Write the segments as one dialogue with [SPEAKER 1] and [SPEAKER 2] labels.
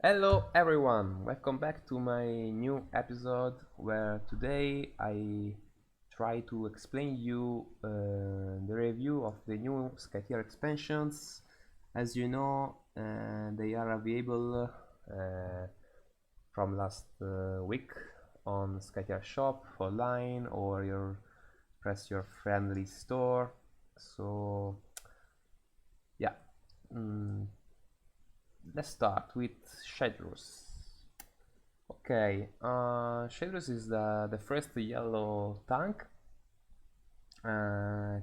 [SPEAKER 1] Hello everyone, welcome back to my new episode where today I try to explain you the review of the new SKYTEAR expansions. As you know, they are available from last week on SKYTEAR shop online or your press your friendly store. So yeah, mm, let's start with Shadros. Okay, Shadros is the first yellow tank.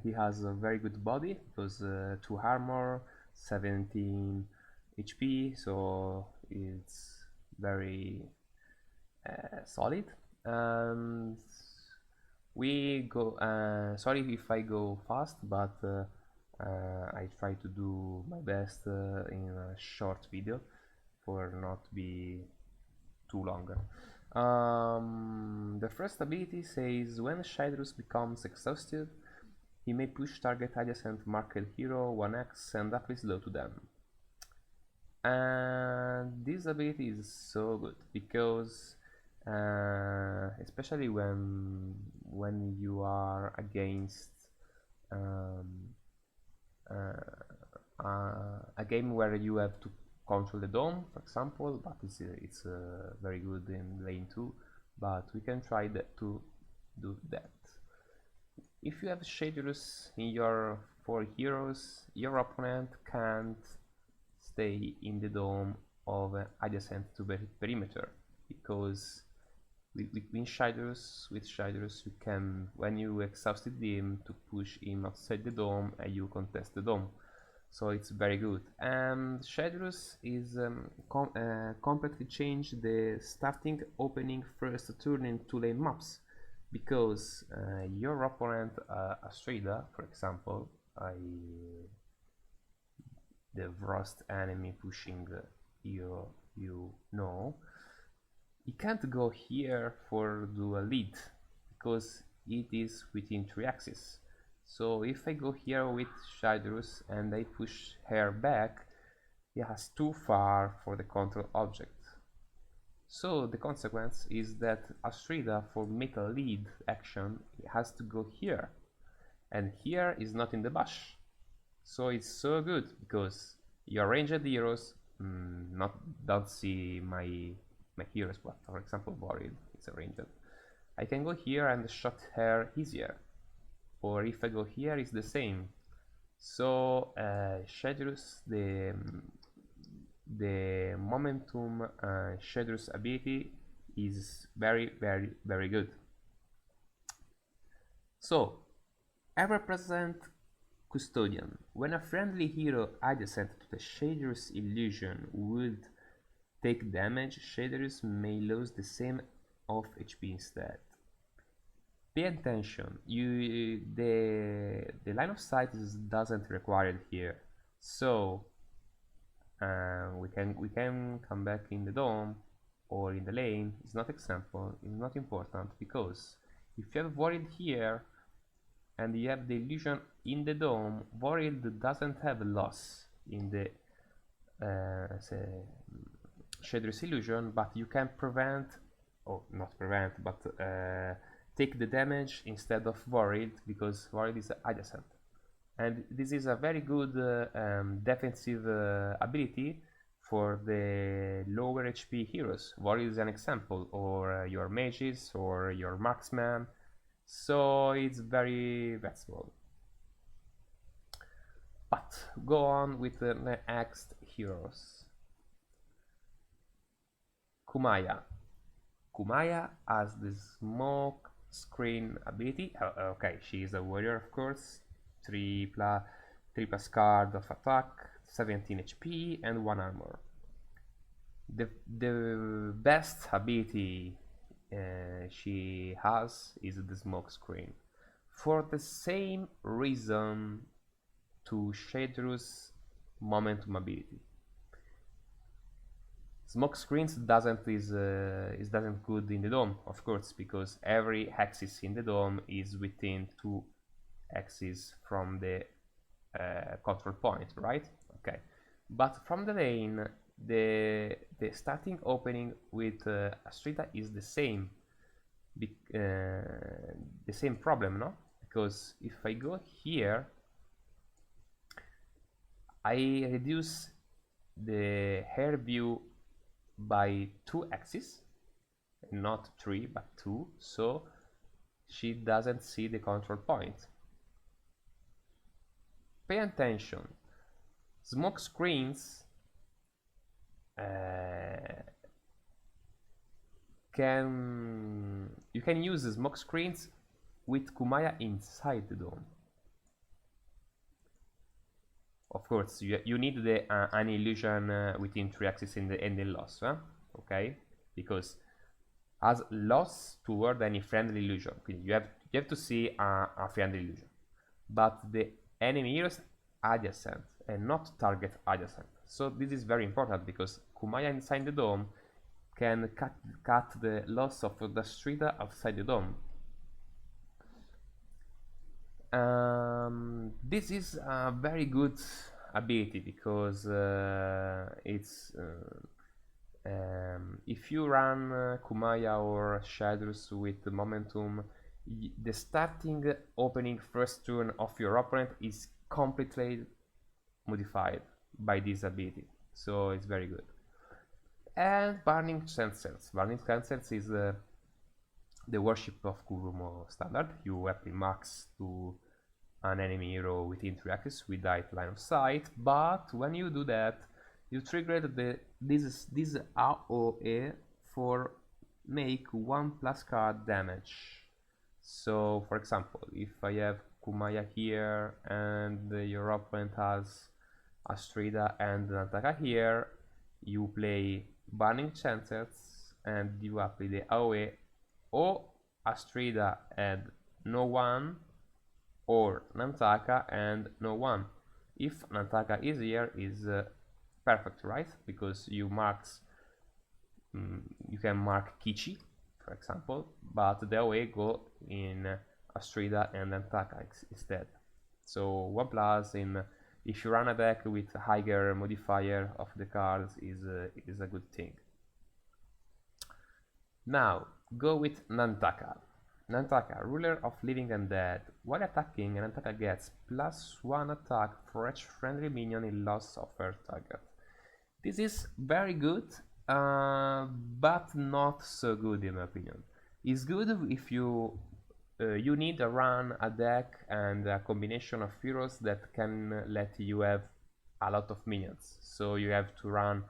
[SPEAKER 1] He has a very good body because 2 armor, 17 HP, so it's very solid. And we go. Sorry if I go fast, but I try to do my best in a short video for not be too longer. The first ability says when Shadrus becomes exhausted, he may push target adjacent marked hero 1x and apply slow to them. And this ability is so good because especially when you are against um, a game where you have to control the dome, for example, but it's very good in lane 2, but we can try that to do that. If you have Shaders in your 4 heroes, your opponent can't stay in the dome of adjacent to perimeter, because with Shaders you can, when you exhausted him, to push him outside the dome and you contest the dome, so it's very good. And Shadrus is completely changed the starting opening first turn in 2 lane maps, because your opponent Astrida, for example, the worst enemy pushing you know, he can't go here for do a lead because it is within 3 axes. So if I go here with Shadrus and I push her back, he has too far for the control object. So the consequence is that Astrida, for make a lead action, has to go here, and here is not in the bush. So it's so good because your ranged heroes don't see my heroes, but for example Borid, it's a ranged. I can go here and shot her easier, or if I go here it's the same. So Shadrus, the momentum Shadrus ability is very good. So ever present Custodian. When a friendly hero adjacent to the Shader's illusion would take damage, Shaders may lose the same of HP instead. Pay attention, the line of sight doesn't require it here, so we can come back in the dome or in the lane. It's not example, it's not important, because if you have Worried here and you have the illusion in the dome, Worried doesn't have a loss in the Shader's illusion, but you can prevent, or not prevent, but take the damage instead of Worried, because Worried is adjacent. And this is a very good defensive ability for the lower HP heroes. Worried is an example, or your mages, or your marksman. So it's very versatile. But go on with the next heroes. Kumaya. Kumaya has the smoke screen ability. Okay, she is a warrior, of course. 3 plus card of attack, 17 HP and 1 armor. The best ability she has is the smoke screen, for the same reason to Shadrus momentum ability. Smoke screens doesn't good in the dome, of course, because every axis in the dome is within 2 axes from the control point, right? Okay, but from the lane the starting opening with Astrida is the same, the same problem, no? Because if I go here, I reduce the hair view by 2 axes, not 3 but 2, so she doesn't see the control point. Pay attention, smoke screens you can use the smoke screens with Kumaya inside the dome. Of course, you need the an illusion within 3 axes in the loss, okay? Because as loss toward any friendly illusion, you have to see a friendly illusion, but the enemy heroes adjacent and not target adjacent. So this is very important because Kumaya inside the dome can cut the loss of the Strida outside the dome. This is a very good ability because it's if you run Kumaya or Shadows with the momentum, the starting opening first turn of your opponent is completely modified by this ability, so it's very good. And Burning Cancels. Burning Cancels is the worship of Kurumo standard. You apply max to an enemy hero within 3 axes without line of sight, but when you do that, you trigger this AOE for make 1+ card damage. So for example, if I have Kumaya here and your opponent has Astrida and Nantaka here, you play Burning Chances and you apply the AOE or Astrida and no one, or Nantaka and no one. If Nantaka is here, is perfect, right? Because you can mark Kichi, for example, but the AOE go in Astrida and Nantaka instead. So 1+ in if you run a deck with higher modifier of the cards is a good thing. Now go with Nantaka. Nantaka, ruler of living and dead. While attacking, Nantaka gets +1 attack for each friendly minion in loss of her target. This is very good, but not so good in my opinion. It's good if you need to run a deck and a combination of heroes that can let you have a lot of minions. So you have to run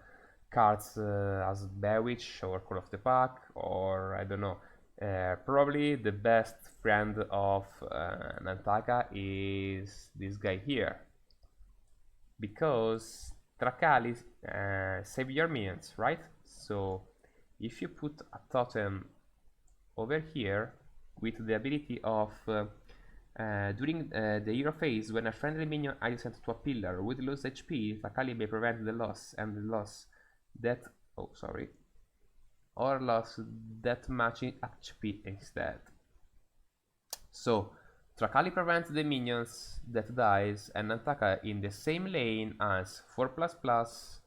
[SPEAKER 1] cards as Bewitch or Call of the Pack, or I don't know. Probably the best friend of Nantaka is this guy here, because Trakali save your minions, right? So if you put a totem over here with the ability of during the hero phase, when a friendly minion adjacent to a pillar would lose HP, Trakali may prevent the loss and the loss that or loss that matching HP instead. So Trakali prevents the minions that dies and Nantaka in the same lane as 4++,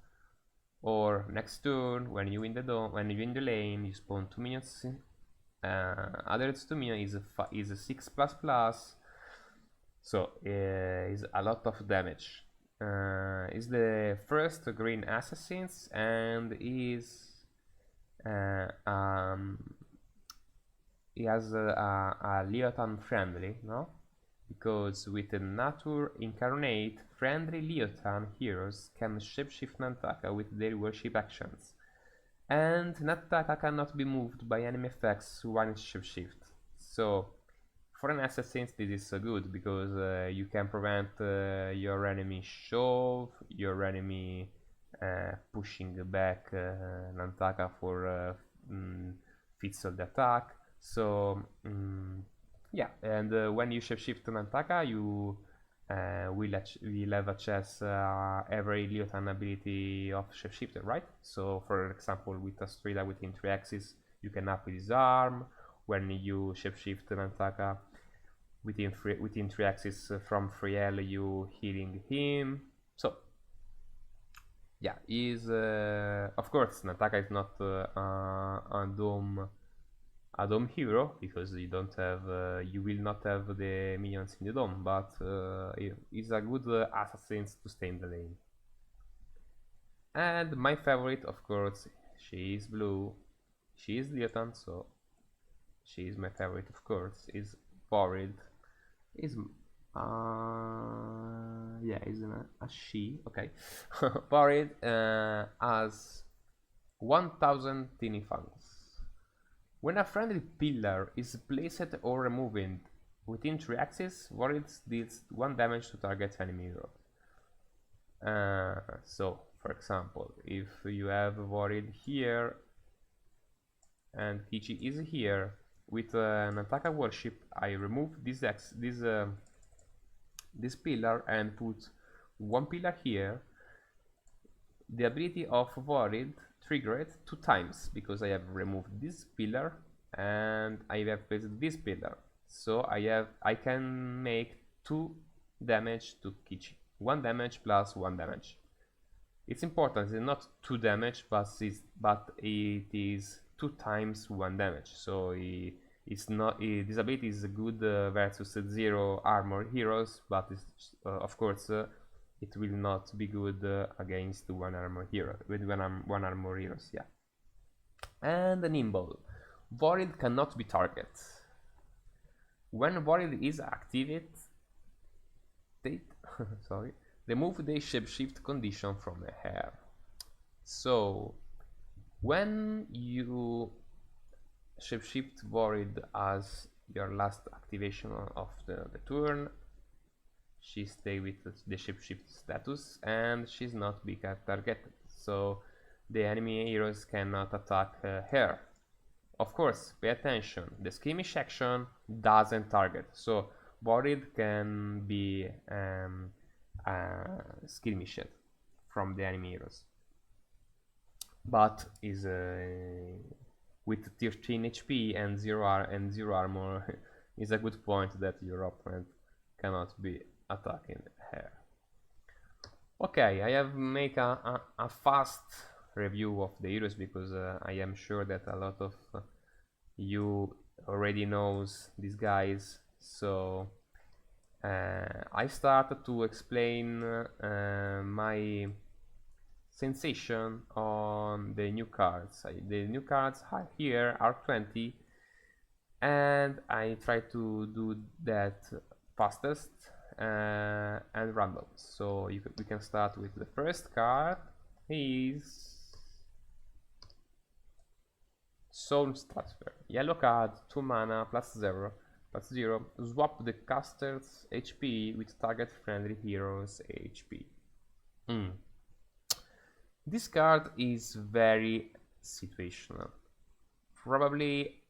[SPEAKER 1] or next turn when you in the lane you spawn 2 minions. Other 2 minions is a 6++, so is a lot of damage. Is the first green assassins and is he has a Leotan friendly, no? Because with the Nature Incarnate, friendly Leotan heroes can shapeshift Nantaka with their worship actions. And Nantaka cannot be moved by enemy effects when it shapeshift. So for an assassin this is so good because you can prevent your enemy shove, your enemy pushing back Nantaka for fits of the attack. So yeah, and when you shapeshift Nantaka, you will have access every Leotan ability of shapeshifter, right? So for example, with Astrida within 3 axes, you can up disarm. When you shapeshift Nantaka within 3 axes from Friel, you healing him. So yeah, is of course Nataka is not a dome hero because you don't have you will not have the minions in the dome, but is a good assassin to stay in the lane. And my favorite, of course, she is blue, she is Leotan, so she is my favorite, of course, is Borid, is yeah, is a she, okay. Borid has 1000 tiny fangs. When a friendly pillar is placed or removed within 3 axes, Borid deals 1 damage to target enemy hero. So, for example, if you have Borid here and Kichi is here, with an attack worship, I remove this pillar and put 1 pillar here. The ability of Vorid triggered 2 times because I have removed this pillar and I have placed this pillar. So I can make 2 damage to Kichi. 1 damage plus 1 damage. It's important, it's not 2 damage, but it is 2 times 1 damage. So it's not this ability is good versus 0 armor heroes, but of course it will not be good against 1 armor hero with 1 armor heroes. Yeah. And nimble. Vorid cannot be targeted. When Vorid is activated, sorry, remove the shapeshift condition from the hair. So when you shapeshift Vorid as your last activation of the turn, she stays with the shapeshift status and she's not being targeted, so the enemy heroes cannot attack her. Of course, pay attention, the skirmish action doesn't target, so Vorid can be skirmished from the enemy heroes, but is with 13 HP and 0 armor is a good point that your opponent cannot be attacking her. Okay, I have made a fast review of the heroes because I am sure that a lot of you already knows these guys, so I started to explain my sensation on the new cards. The new cards here are 20 and I try to do that fastest and random. So we can start with the first card. Is Stormsear. Yellow card, 2 mana, +0, +0. Swap the caster's HP with target friendly hero's HP. This card is very situational. Probably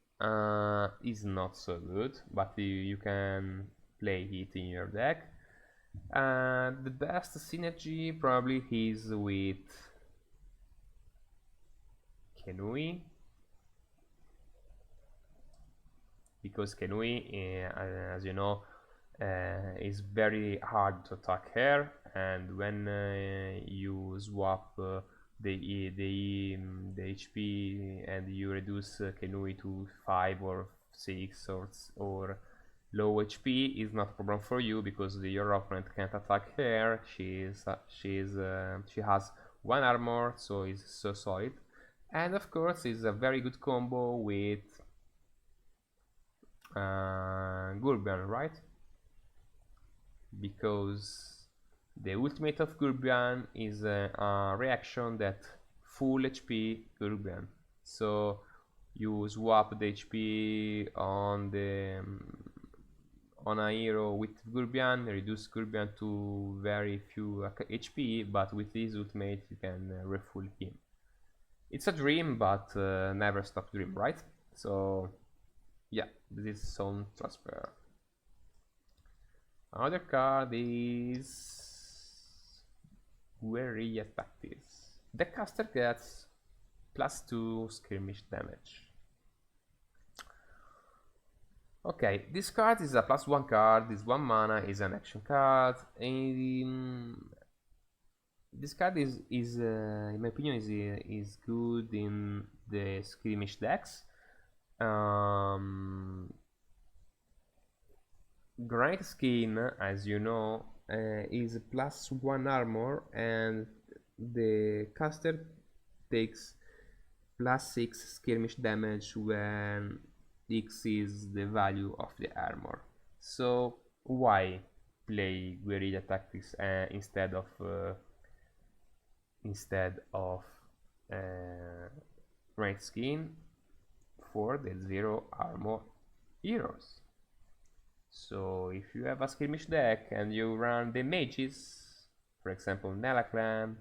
[SPEAKER 1] is not so good, but you can play it in your deck. The best synergy probably is with Kenui, because Kenui, as you know, is very hard to attack her, and when you swap the HP and you reduce Kenui to 5 or 6 or low HP, is not a problem for you because your opponent can't attack her. She has 1 armor, so is so solid, and of course is a very good combo with Gurbian, right? Because the ultimate of Gurbian is a reaction that full HP Gurbian. So you swap the HP on a hero with Gurbian, reduce Gurbian to very few HP, but with his ultimate you can refuel him. It's a dream, but never stop dream, right? So yeah, this is Stormsear. Another card is Guerrilla Tactics. The caster gets +2 skirmish damage. Okay, this card is a +1 card, this 1 mana is an action card, and This card is in my opinion is good in the skirmish decks. Granite Skin, as you know, is +1 armor, and the caster takes +6 skirmish damage when X is the value of the armor. So why play guerrilla tactics instead of Granite Skin for the 0 armor heroes? So if you have a skirmish deck and you run the mages, for example Nelaclan,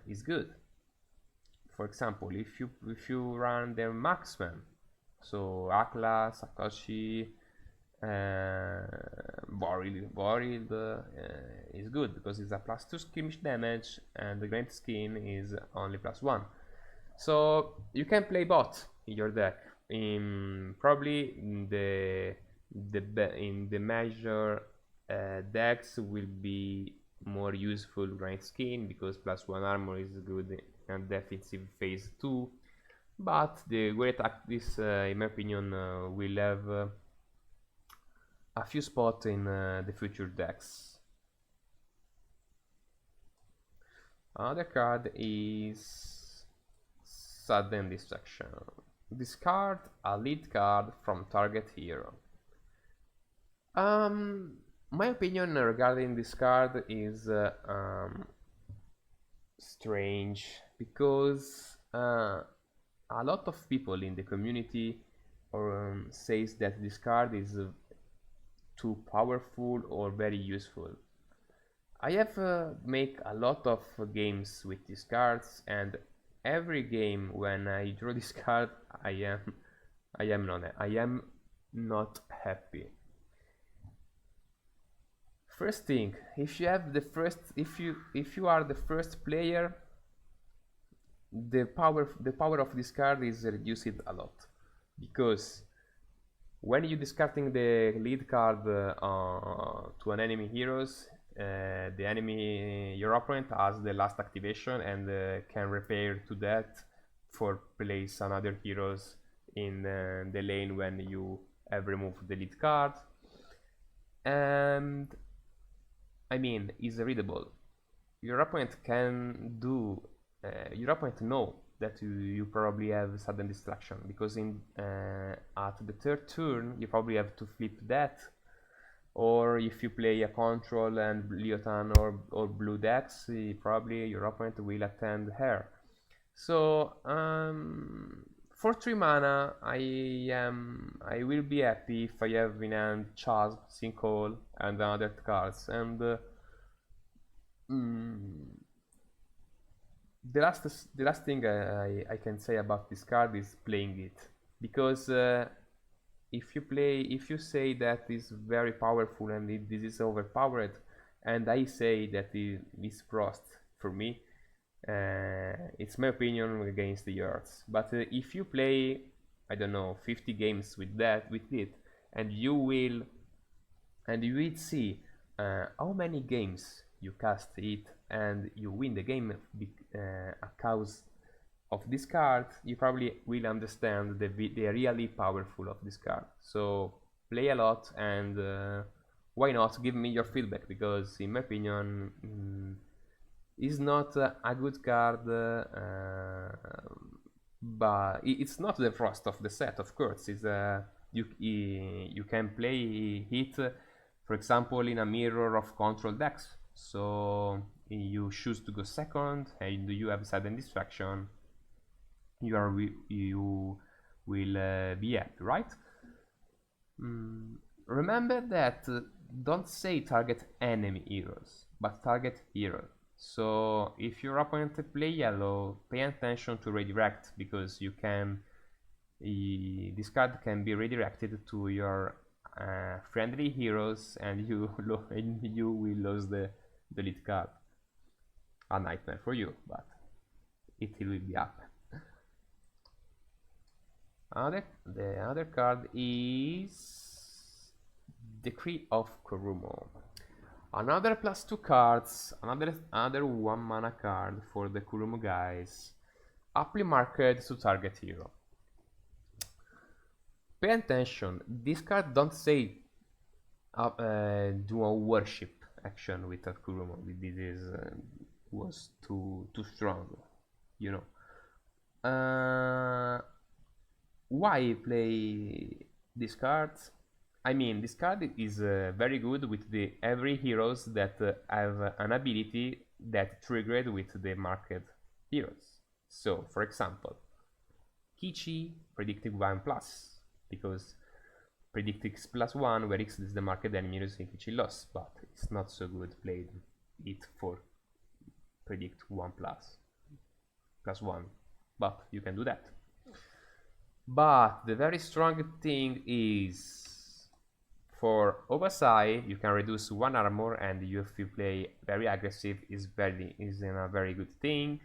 [SPEAKER 1] is good. For example, if you run the marksman, so Akla, Satoshi, Boril is good because it's a +2 skirmish damage and the Granite Skin is only +1. So you can play both in your deck. Probably in the major decks will be more useful Granite Skin because +1 armor is good and defensive phase 2, but the Guerrilla Tactics in my opinion will have a few spots in the future decks. Another card is Sudden Distraction. Discard a lead card from target hero. My opinion regarding this card is strange because a lot of people in the community says that this card is too powerful or very useful. I have make a lot of games with these cards, and every game when I draw this card I am not happy. First thing, if you are the first player, the power of this card is reduced a lot, because when you discarding the lead card to an enemy heroes, the enemy your opponent has the last activation and can repair to that for place another heroes in the lane when you have removed the lead card. And I mean, is readable. Your opponent can do. Your opponent know that you probably have sudden distraction, because at the third turn you probably have to flip that, or if you play a control and Leotan or blue decks, probably your opponent will attend her. So for 3 mana I will be happy if I have in hand Chasm, Sinkhole and other cards, and the last thing I can say about this card is playing it, because if you say that it's very powerful and this is overpowered, and I say that it is frost, for me it's my opinion against yours. But if you play, I don't know, 50 games with it, and you will see how many games you cast it and you win the game cause of this card, you probably will understand the really powerful of this card. So play a lot, and why not give me your feedback, because in my opinion it's not a good card, but it's not the frost of the set, of course. It's you can play it, for example, in a mirror of control decks. So you choose to go second and you have sudden distraction, you will be happy, right? Remember that don't say target enemy heroes, but target hero. So if your opponent play yellow, pay attention to redirect, because you can this card can be redirected to your friendly heroes, and you will lose the lead card. A nightmare for you, but it will be up. The other card is Decree of Kurumo. Another +2 cards, another 1 mana card for the Kurumo guys. Apply marked to target hero. Pay attention, this card don't say do a worship action with a Kurumo. This is was too strong, you know. Why play this card? I mean, this card is very good with the every heroes that have an ability that triggered with the market heroes. So, for example, Kichi predicted 1 plus, because predict X plus 1, where X is the market enemy using Kichi loss, but it's not so good played it for predict 1 plus 1, but you can do that. But the very strong thing is, for Obasai, you can reduce 1 armor, and if you play very aggressive, is a very good thing.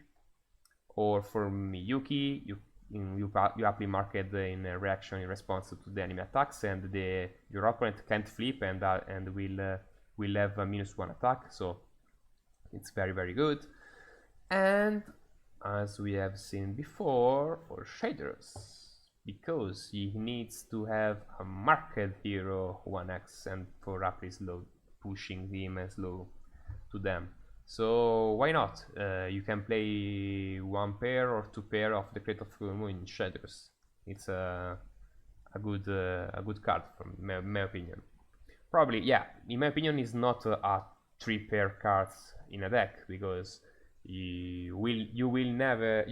[SPEAKER 1] Or for Miyuki, you apply marked in a reaction in response to the enemy attacks, and your opponent can't flip and will have a -1 attack, so it's very good. And as we have seen before, for shaders, because he needs to have a marked hero 1x, and for rapid slow, pushing him slow to them. So why not? You can play 1 pair or 2 pair of the Crate of Kurumo in shaders. It's a good card from my opinion. Probably, yeah. In my opinion, it's not a 3 pair cards in a deck, because you will never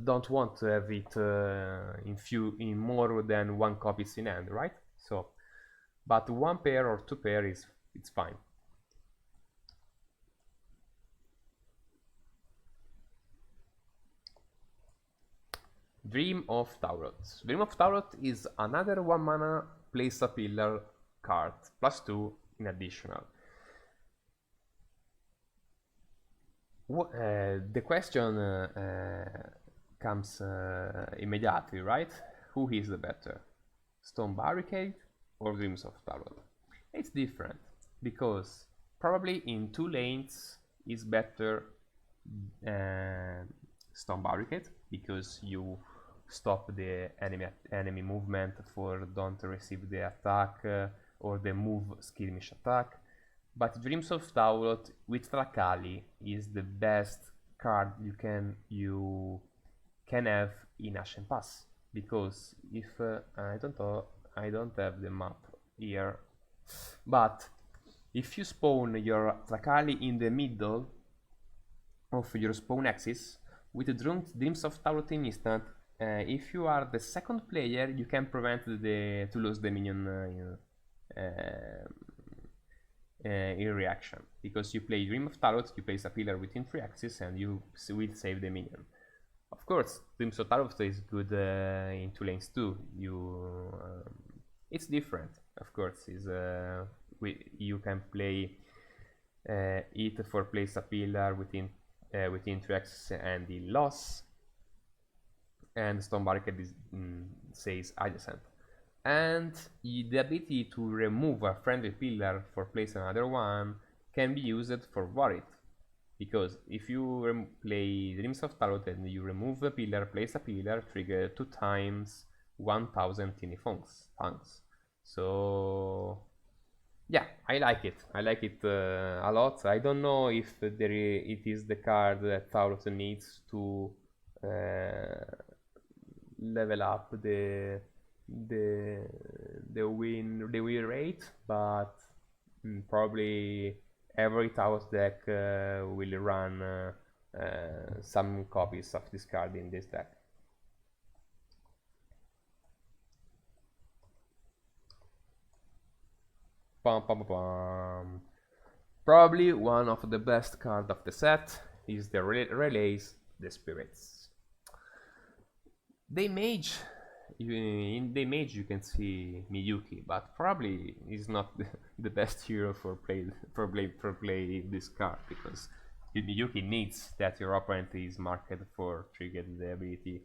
[SPEAKER 1] don't want to have it in more than 1 copies in hand, right? So, but 1 pair or 2 pair it's fine. Dream of Taurot. Dream of Taurot is another 1 mana place a pillar card, +2 in additional. The question comes immediately, right? Who is the better, Stone Barricade or Dreams of Tarot? It's different, because probably in 2 lanes is better Stone Barricade, because you stop the enemy movement for don't receive the attack or the move skirmish attack. But Dreams of Taurot with Trakali is the best card you can have in Ashen Pass, because if I don't have the map here, but if you spawn your Trakali in the middle of your spawn axis with Dreams of Taurot in instant, if you are the second player, you can prevent to lose the minion in reaction, because you play Dream of Tarot, you place a pillar within 3 axes, and you will save the minion. Of course, Dreams of Tarot is good in 2 lanes too. It's different, of course. You can play it for place a pillar within 3 axes and the loss, and Stone Barricade says adjacent. And the ability to remove a friendly pillar for place another one can be used for Worried, because if you play Dreams of Tarot and you remove a pillar, place a pillar, trigger 2 times 1000 tiny funks. So yeah, I like it a lot. I don't know if it is the card that Tarot needs to level up the win rate, but probably every Taos deck will run some copies of this card in this deck. Probably one of the best cards of the set is the Relays, the Spirits. They mage. In the mage you can see Miyuki, but probably is not the best hero for play this card, because Miyuki needs that your opponent is marked for trigger the ability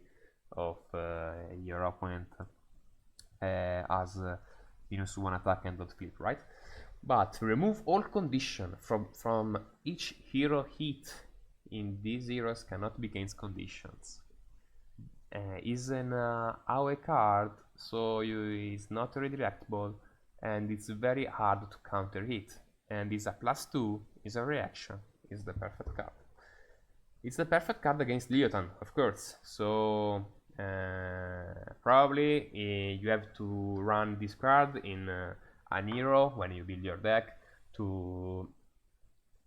[SPEAKER 1] of your opponent as -1 attack and dot flip, right? But remove all condition from each hero hit in these heroes cannot be against conditions. Is an AoE card, so it's not redirectable, and it's very hard to counter hit. And it's a +2, is a reaction, is the perfect card. It's the perfect card against Leotan, of course. So probably you have to run this card in an hero when you build your deck to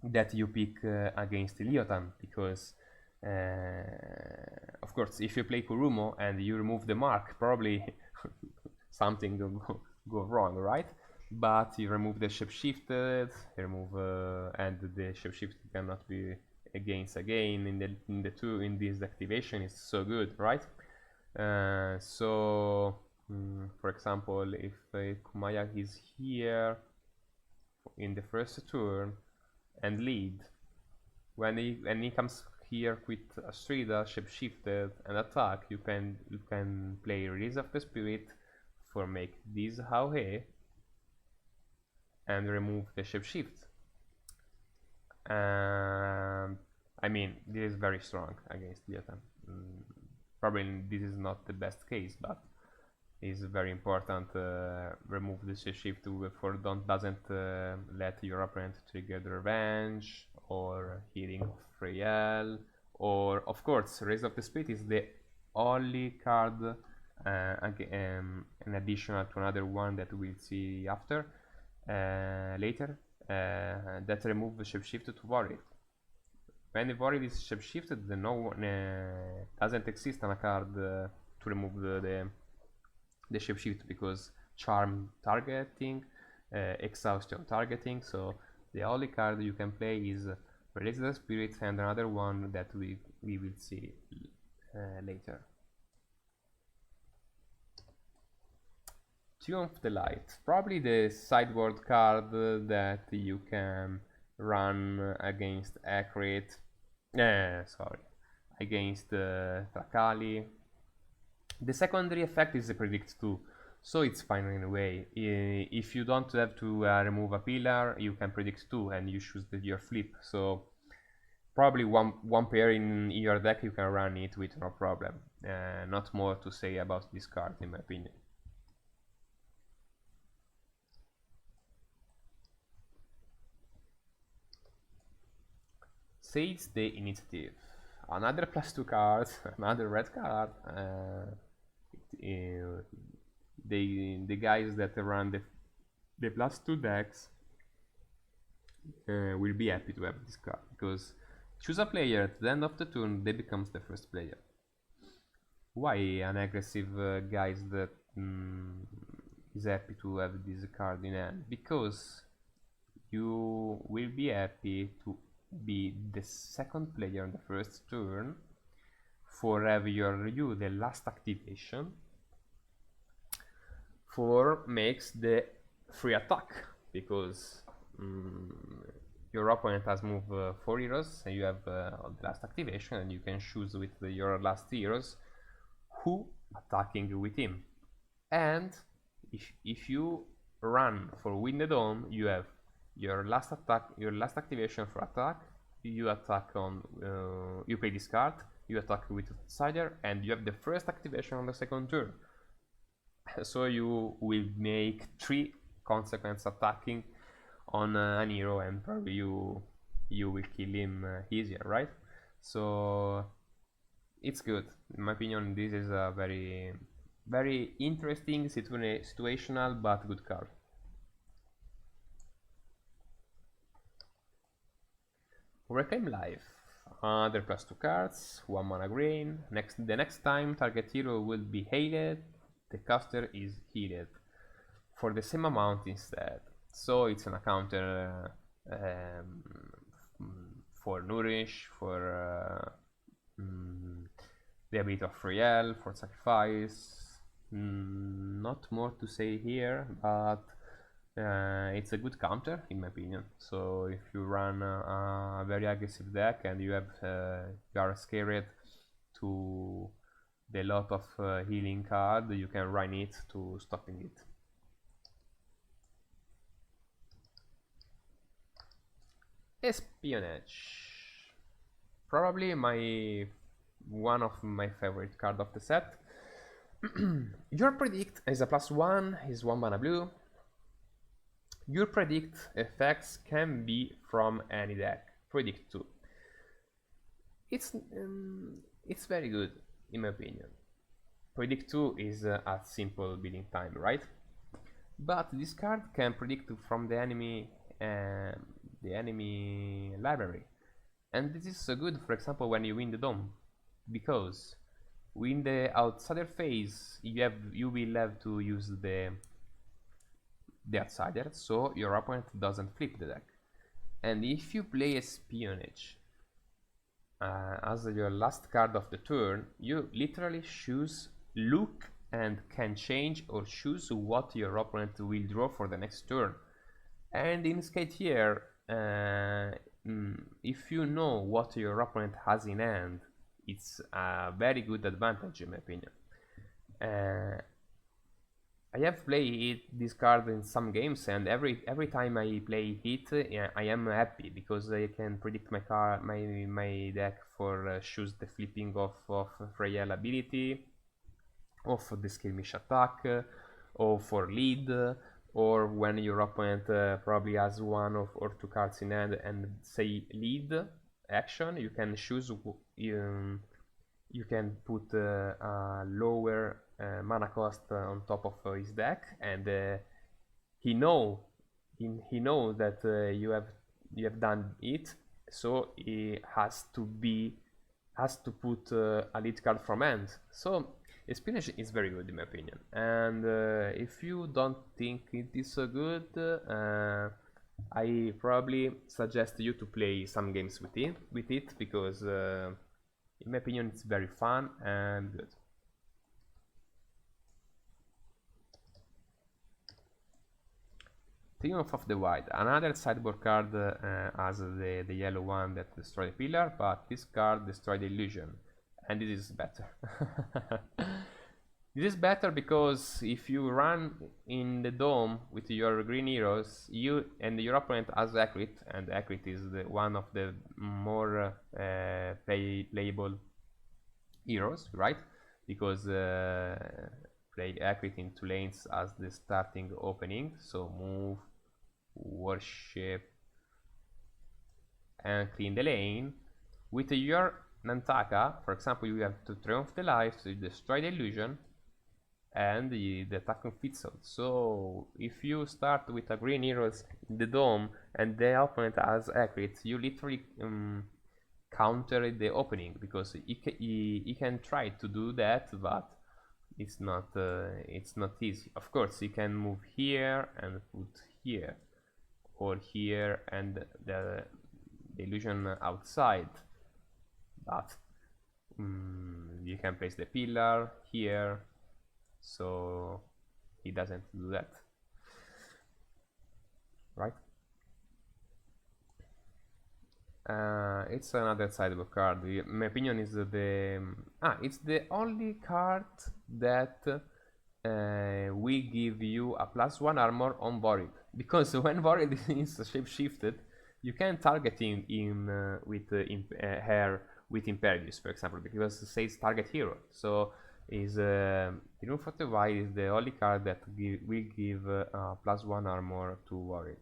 [SPEAKER 1] that you pick against Leotan, because of course if you play Kurumo and you remove the mark, probably something will go wrong, right? But you remove the shapeshifted, and the shapeshifted cannot be against again in this activation is so good, right? For example, if Kumaya is here in the first turn and lead, when he comes here with Astrida, shapeshifted and attack, you can play Release of the Spirit for make this AoE and remove the shapeshift. I mean, this is very strong against Leotan. Probably this is not the best case, but it's very important. Remove the shapeshift for doesn't let your opponent trigger the revenge or healing of Freyel, or of course Raise of the Spirit is the only card in addition to another one that we'll see after later that remove the shapeshift to Warrior. When the Warrior is shapeshifted, no one doesn't exist on a card to remove the shapeshift, because charm targeting, exhaustion targeting. So the only card you can play is Release the Spirit and another one that we will see later. Tune of the Light, probably the sideboard card that you can run against Akrit, against Trakali. The secondary effect is the Predict 2, so it's fine in a way. If you don't have to remove a pillar, you can Predict 2 and you choose your flip. So probably one pair in your deck you can run it with no problem. Not more to say about this card in my opinion. Sage the Initiative. Another +2 card, another red card. The guys that run the +2 decks will be happy to have this card, because choose a player at the end of the turn, they becomes the first player. Why an aggressive guys that is happy to have this card in hand? Because you will be happy to be the second player on the first turn for have you the last activation for makes the free attack, because your opponent has moved 4 heroes and you have the last activation, and you can choose with your last heroes who attacking with him. And if you run for Win the Dome, you have your last attack, your last activation for attack, you attack on you play this card, you attack with Outsider, and you have the first activation on the second turn. So you will make 3 consequence attacking on an hero, and probably you will kill him easier, right? So it's good. In my opinion, this is a very very interesting situational but good card. Reclaim Life. Other +2 cards, 1 mana green. The next time target hero will be healed, the caster is healed for the same amount instead. So it's a counter for Nourish, for the ability of Friel, for Sacrifice. Not more to say here, but it's a good counter in my opinion. So if you run a very aggressive deck and you have you are scared to the lot of healing card, you can run it to stopping it. Espionage. Probably one of my favorite card of the set. Your predict is a +1, is 1 mana blue. Your predict effects can be from any deck. Predict 2. It's very good in my opinion. Predict 2 is a simple building time, right? But this card can predict from the enemy library, and this is so good, for example, when you win the dome, because in the outsider phase you will have to use the outsider, so your opponent doesn't flip the deck. And if you play Espionage as your last card of the turn, you literally look and can change or choose what your opponent will draw for the next turn. And in SKYTEAR, if you know what your opponent has in hand, it's a very good advantage in my opinion. I have played this card in some games, and every time I play it, I am happy because I can predict my deck for choose the flipping of Freyal ability, of the skirmish attack, or for lead, or when your opponent probably has one or two cards in hand and say lead action, you can choose you can put a lower mana cost on top of his deck, and he know that you have done it, so he has to put a lead card from hand. So Espionage is very good in my opinion, and if you don't think it is so good, I probably suggest you to play some games with it because in my opinion it's very fun and good. Triumph of the Wild, another sideboard card as the yellow one that destroys the pillar, but this card destroys the illusion, and this is better. This is better because if you run in the dome with your green heroes, you and your opponent has Akrit, and Akrit is one of the more playable heroes, right? Because play Akrit in 2 lanes as the starting opening, so move, worship, and clean the lane. With your Nantaka, for example, you have to Triumph the Life, so you destroy the illusion, and the attack on Fitzel. So if you start with a green heroes in the dome and the opponent has Akrit, you literally counter the opening, because he can try to do that, but it's not easy. Of course, he can move here and put here, or here and the illusion outside, but you can place the pillar here, so he doesn't do that, right? It's another sideboard card. In my opinion, is it's the only card that will give you a +1 armor on Vorid, because when Vorid is shapeshifted, you can target him with hair with Imperius, for example, because it says target hero. So Triumph of the Wild is the only card that will give +1 armor to Vorid.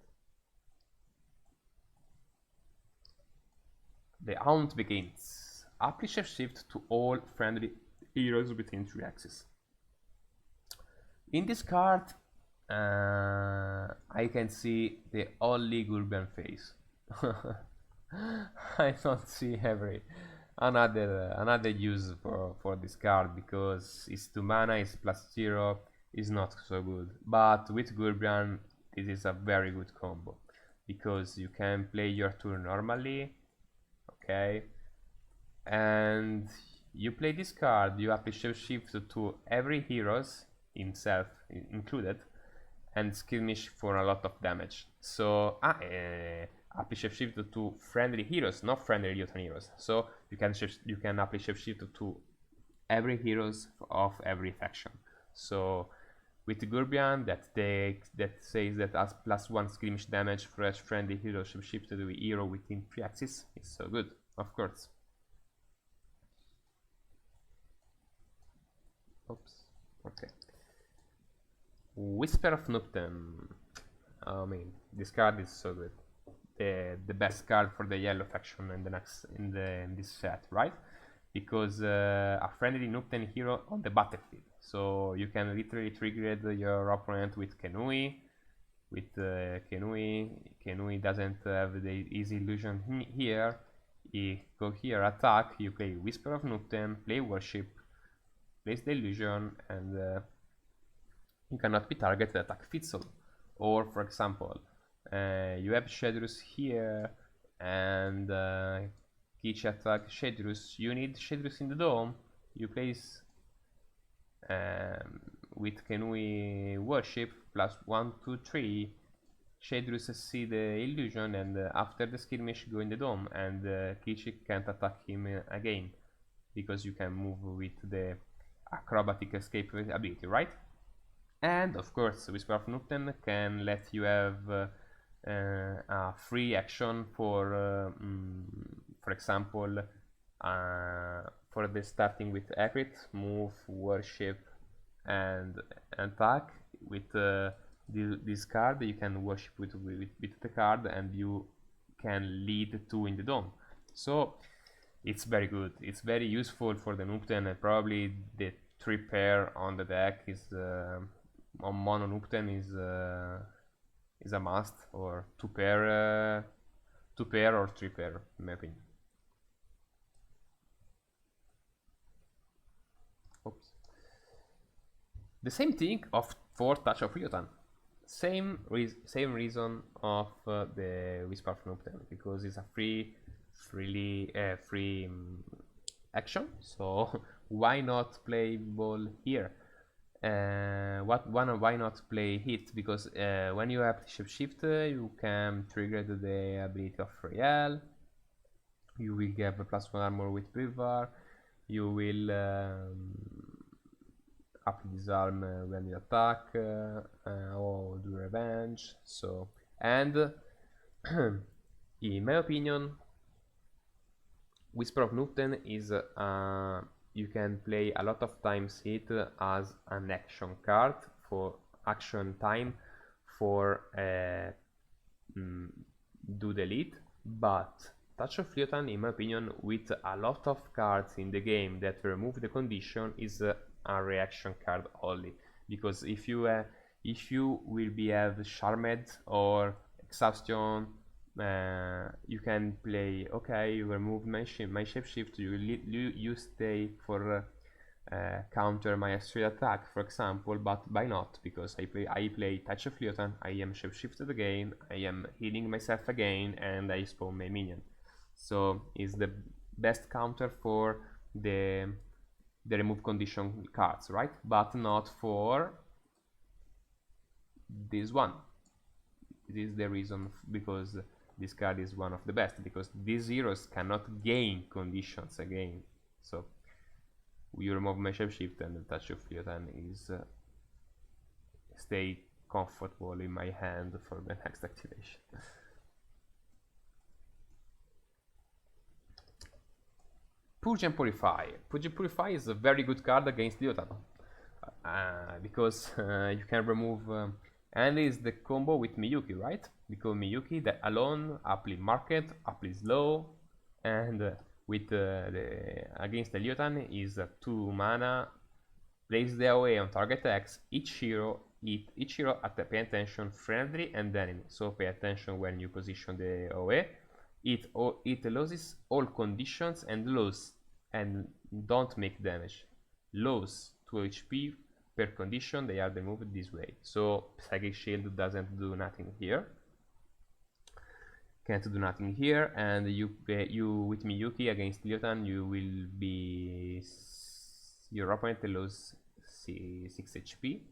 [SPEAKER 1] The hunt begins. Apply shift to all friendly heroes within 3 axes. In this card, I can see the only Gul'dan face. I don't see another use for this card, because it's 2 mana, it's +0, is not so good. But with Gul'dan, this is a very good combo, because you can play your turn normally. Okay, and you play this card, you apply shift to every heroes, himself included, and skirmish for a lot of damage. So apply shift to friendly heroes, not friendly Jotun heroes. So you can apply shift to every heroes of every faction. So with Gurbian that says that has +1 skirmish damage for each friendly hero shifted with hero within 3 axes. It's so good, of course. Oops. Okay. Whisper of Nupten. I mean, this card is so good. The best card for the yellow faction in this set, right? Because a friendly Nupten hero on the battlefield, so you can literally trigger your opponent with Kenui. With Kenui doesn't have the easy illusion here. You go here, attack, you play Whisper of Nupten, play Worship, place the illusion, and you cannot be targeted, attack Fitzel. Or for example, you have Shadrus here, and each attack Shadrus, you need Shadrus in the dome, you place with Kenui Worship +1, 2, 3, Shadrus see the illusion, and after the skirmish go in the dome, and Kichi can't attack him again, because you can move with the acrobatic escape ability, right? And of course, Whisper of Nupten can let you have a free action for example, for the starting with Acrit, move, worship, and attack with this card. You can worship with the card, and you can lead 2 in the dome. So it's very good. It's very useful for the Nupten, and probably the 3 pair on the deck is on mono Nupten is a must, or 2 pair or 3 pair in my opinion. Oops. The same thing for Touch of Ryotan. Same reason of the Whisper of Nupten, because it's a free action. So why not play ball here? Why not play hit? Because when you have shift, you can trigger the ability of Royale. You will get a +1 armor with Brivar. You will up disarm when you attack or do revenge. So, and in my opinion, Whisper of Nupten is you can play a lot of times it as an action card for action time for do the lead, but Touch of Ryotan, in my opinion, with a lot of cards in the game that remove the condition, is a reaction card only. Because if you will be have Charmed or Exhaustion, you can play, okay, you remove my shapeshift, you stay for counter my extra attack, for example, but by not, because I play Touch of Ryotan, I am shapeshifted again, I am healing myself again, and I spawn my minion. So it's the best counter for the remove condition cards, right? But not for this one. This is the reason, because this card is one of the best, because these heroes cannot gain conditions again. So you remove my shapeshift, and the Touch of Ryotan is stay comfortable in my hand for the next activation. Purge and Purify. Purge and Purify is a very good card against Ryotan, because you can remove and is the combo with Miyuki, right? Because Miyuki, the alone, apply market, apply slow, and with against the Ryotan is 2 mana, place the AoE on target X, each hero at pay attention friendly and enemy. So pay attention when you position the AoE. It loses all conditions and don't make damage. Lose 2 HP per condition, they are removed this way. So Psychic Shield doesn't do nothing here. Can't do nothing here, and you with Miyuki against Ryotan, you will be your opponent lose 6 HP,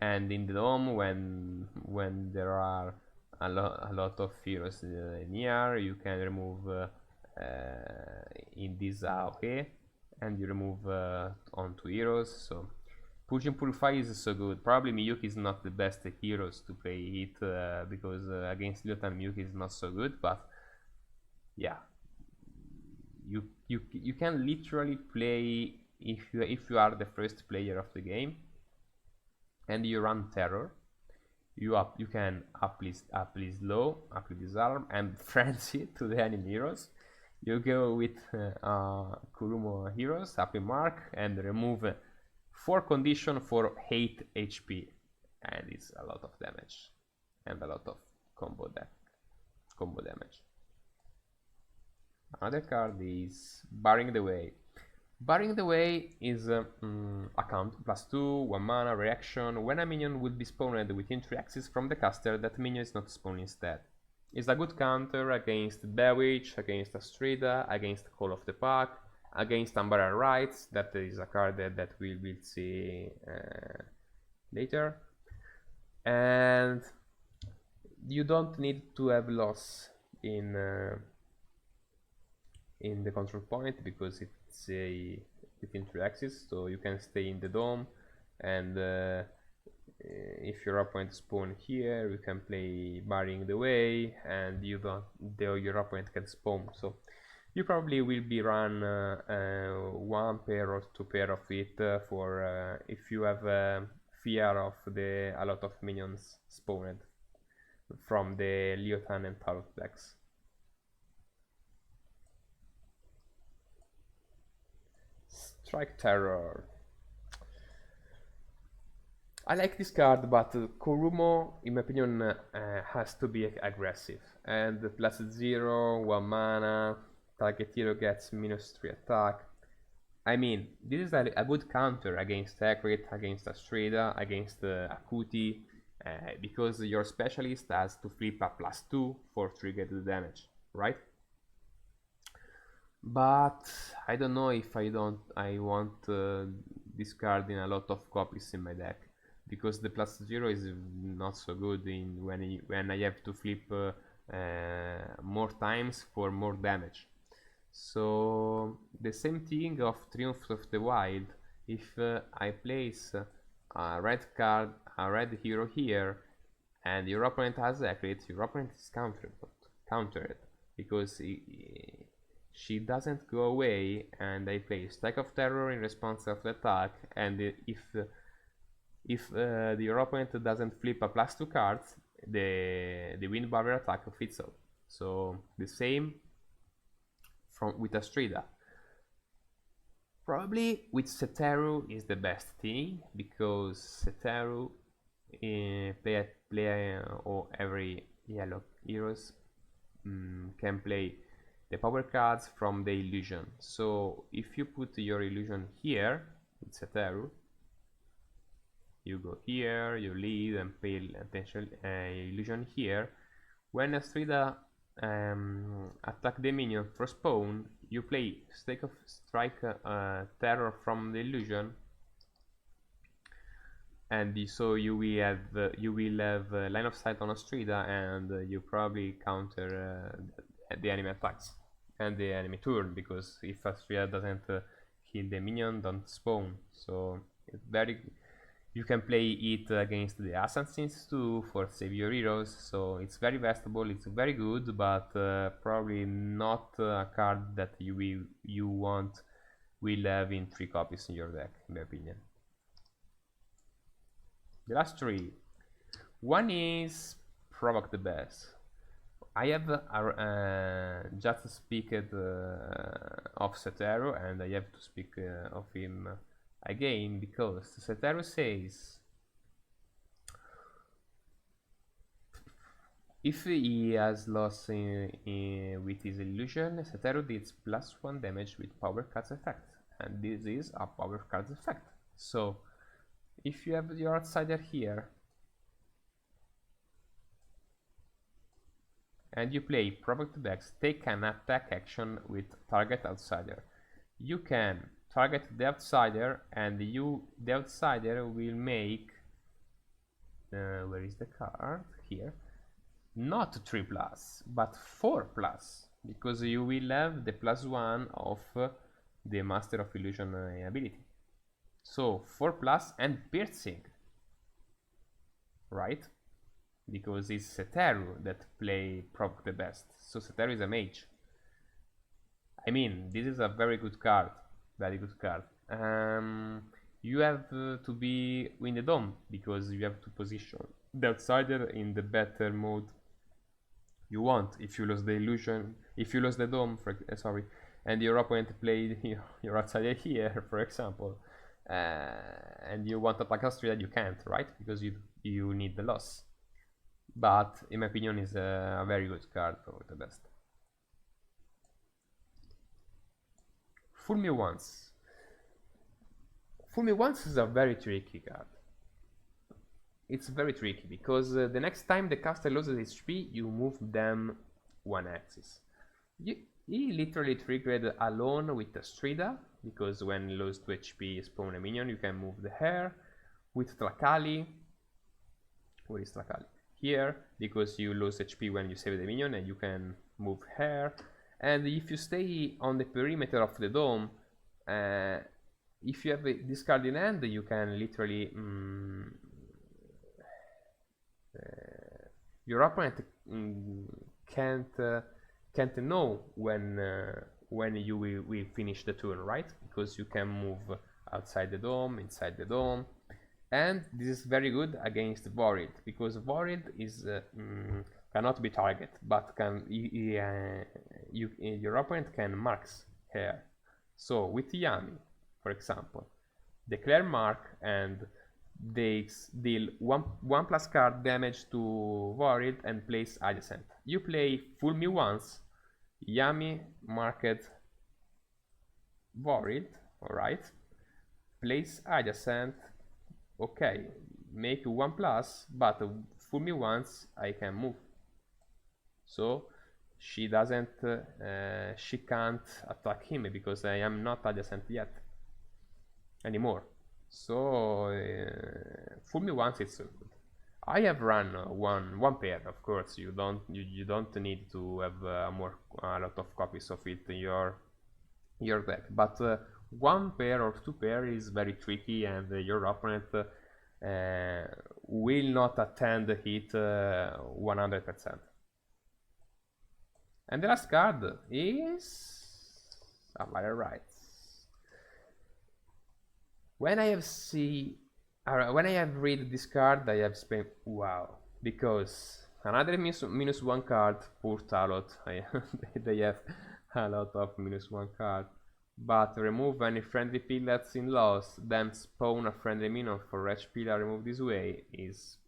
[SPEAKER 1] and in the dome, when there are a lot of heroes near, you can remove in this AoE, and you remove on 2 heroes. So Purging Purify is so good. Probably Miyuki is not the best heroes to play it because against Lyotan Miyuki is not so good, but yeah, you can literally play if you are the first player of the game and you run Terror. You can up low, up disarm, and frenzy to the enemy heroes. You go with Kurumo heroes, up mark, and remove 4 condition for 8 HP, and it's a lot of damage and a lot of combo damage. Another card is Barring the Way. Barring the Way is a count +2, 1 mana, reaction. When a minion will be spawned within 3 axes from the caster, that minion is not spawned instead. It's a good counter against Bewitch, against Astrida, against Call of the Pack, against Umbral Rights. That is a card that we will see later. And you don't need to have loss in the control point because it's within 3 axes, so you can stay in the dome, and if your opponent spawn here, you can play Barring the Way, and your opponent can spawn. So you probably will be run 1 pair or 2 pair of it for if you have fear of a lot of minions spawned from the Lyotan and Tarot decks. Strike Terror. I like this card, but Kurumo, in my opinion, has to be aggressive. And +0, 1 mana, target hero gets -3 attack. I mean, this is a good counter against Ekrit, against Astrida, against Akuti, because your specialist has to flip a +2 for triggered damage, right? But I don't know if I want this card in a lot of copies in my deck, because the +0 is not so good when I have to flip more times for more damage. So the same thing of Triumph of the Wild. If I place a red hero here and your opponent has Ekrit, your opponent is countered because she doesn't go away, and I play Strike of Terror in response of the attack, and if your opponent doesn't flip a +2 cards, the wind barrier attack fits out. So the same with Astrida. Probably with Seteru is the best thing, because Seteru or every yellow heroes can play the power cards from the illusion. So if you put your illusion here with Seteru, you go here, you lead and pay attention illusion here. When Astrida attack the minion for spawn, you play Strike Terror from the illusion, and so you will have line of sight on Astrida, and you probably counter the enemy attacks and the enemy turn, because if Astrida doesn't kill the minion, don't spawn. So it's you can play it against the assassins too for save your heroes, so it's very versatile, it's very good, but probably not a card that you will have in 3 copies in your deck, in my opinion. The last 3. One is Provoke the Best. I have just speak of Seteru, and I have to speak of him again, because Seteru says if he has lost with his illusion, Seteru deals +1 damage with power cards effect, and this is a power cards effect. So if you have your outsider here and you play Provoke the Best, take an attack action with target outsider. You can target the outsider, and the outsider will make where is the card? Here. Not 3+, but 4+, because you will have the +1 of the Master of Illusion ability. So 4+ and piercing, right? Because it's SKYTEAR that play proc the best. So SKYTEAR is a mage. I mean, this is a very good card. Very good card. You have to be in the dome because you have to position the outsider in the better mode you want. If you lose the illusion, if you lose the dome, sorry, and your opponent played your outsider here, for example, and you want to attack Austria, you can't, right? Because you need the loss. But in my opinion, is a very good card for the best. Fool Me Once. Fool Me Once is a very tricky card. It's very tricky because the next time the caster loses HP, you move them one axis. He literally triggered alone with the Strida, because when you lose 2 HP spawn a minion, you can move the hair. With Trakali, where is Trakali? Here, because you lose HP when you save the minion and you can move hair. And if you stay on the perimeter of the dome, if you have this card in hand, you can literally your opponent can't know when you will finish the turn, right? Because you can move outside the dome, inside the dome, and this is very good against Vorid, because Vorid is cannot be target, but your opponent can marks here. So with Yami, for example, declare mark and they deal 1+ card damage to Vorid and place adjacent. You play Fool Me Once, Yami marked Vorid, alright, place adjacent, okay, make 1+, but Fool Me Once I can move. So she doesn't, she can't attack him because I am not adjacent yet anymore. So Fool Me Once it's so good. I have run one pair, of course. You don't need to have a lot of copies of it in your deck, but 1 pair or 2 pair is very tricky, and your opponent will not attend the hit 100%. And the last card is Untitled Rights. When I have read this card, I have spent wow, because another -1 card, poor Talot. They have a lot of -1 card, but remove any friendly pillars in loss, then spawn a friendly minion for each pillar removed this way is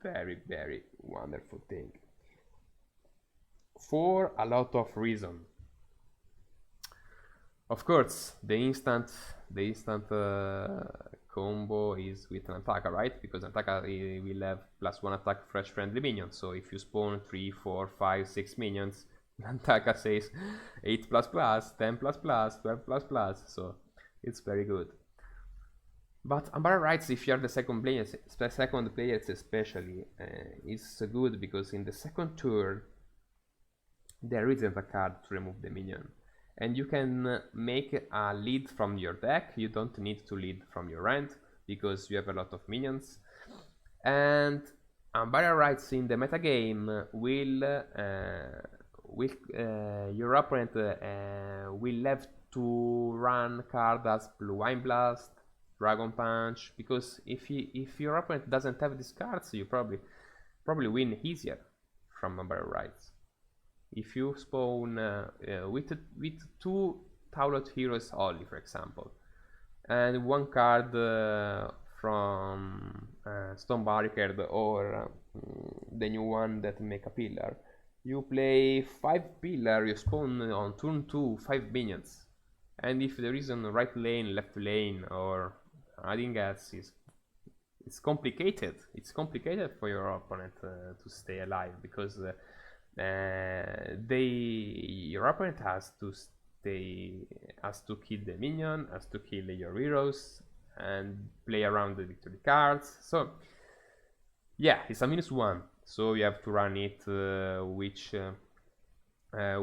[SPEAKER 1] very, very wonderful thing. For a lot of reasons. Of course, the instant combo is with an attacker, right? Because an attacker will have +1 attack for each friendly minion. So if you spawn 3, 4, 5, 6 minions, an attacker says 8++, 10++, 12++. So it's very good. But Untitled Rights, if you are the second players especially, it's good because in the second turn there isn't a card to remove the minion. And you can make a lead from your deck. You don't need to lead from your hand because you have a lot of minions. And Untitled Rights in the metagame will your opponent will have to run cards as Blind Blast, Dragon Punch, because if your opponent doesn't have these cards, you probably win easier from Untitled Rights. If you spawn with 2 Talot heroes only, for example, and 1 card from Stone Barricade or the new one that make a pillar, you play 5 pillar, you spawn on turn 2 5 minions, and if there is a right lane, left lane, or anything else, it's complicated. It's complicated for your opponent to stay alive, because your opponent has to kill the minion, has to kill your heroes, and play around the victory cards. So yeah, it's a -1. So you have to run it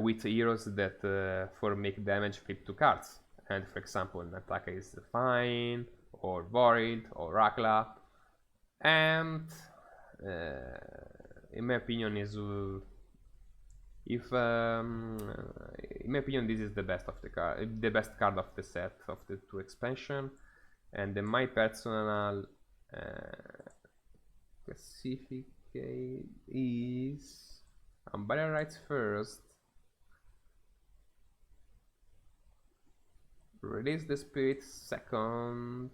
[SPEAKER 1] with heroes that for make damage flip 2 cards. and for example Nataka is fine, or Borid, or Rakla, and in my opinion is if in my opinion this is the best of the card, the best card of the set of the two expansion, and my personal specific is Umbrella Rights first, Release the Spirit second,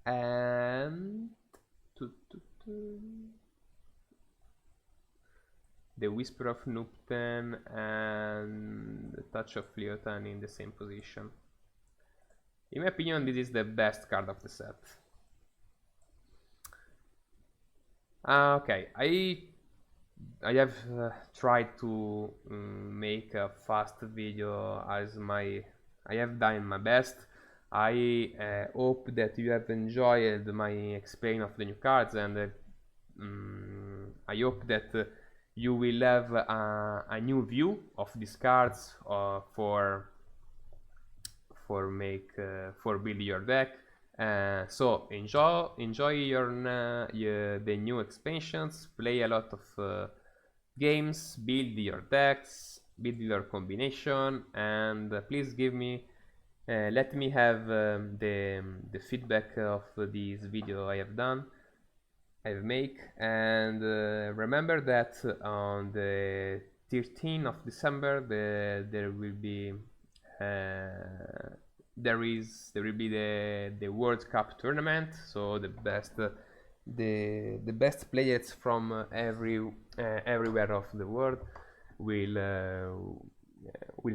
[SPEAKER 1] and the Whisper of Nupten and the Touch of Leotan in the same position. In my opinion, this is the best card of the set. Okay, I have tried to make a fast video as I have done my best. I hope that you have enjoyed my explain of the new cards, and I hope that you will have a new view of these cards for build your deck. So enjoy the new expansions, play a lot of games, build your decks, build your combination, and please give me let me have the feedback of this video I've make, and remember that on the 13th of December there will be there will be the World Cup tournament, so the best players from everywhere of the world will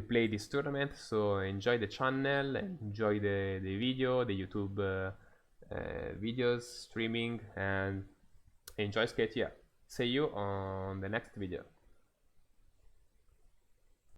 [SPEAKER 1] play this tournament. So enjoy the channel, enjoy the video, the YouTube videos, streaming, and enjoy SKYTEAR. See you on the next video.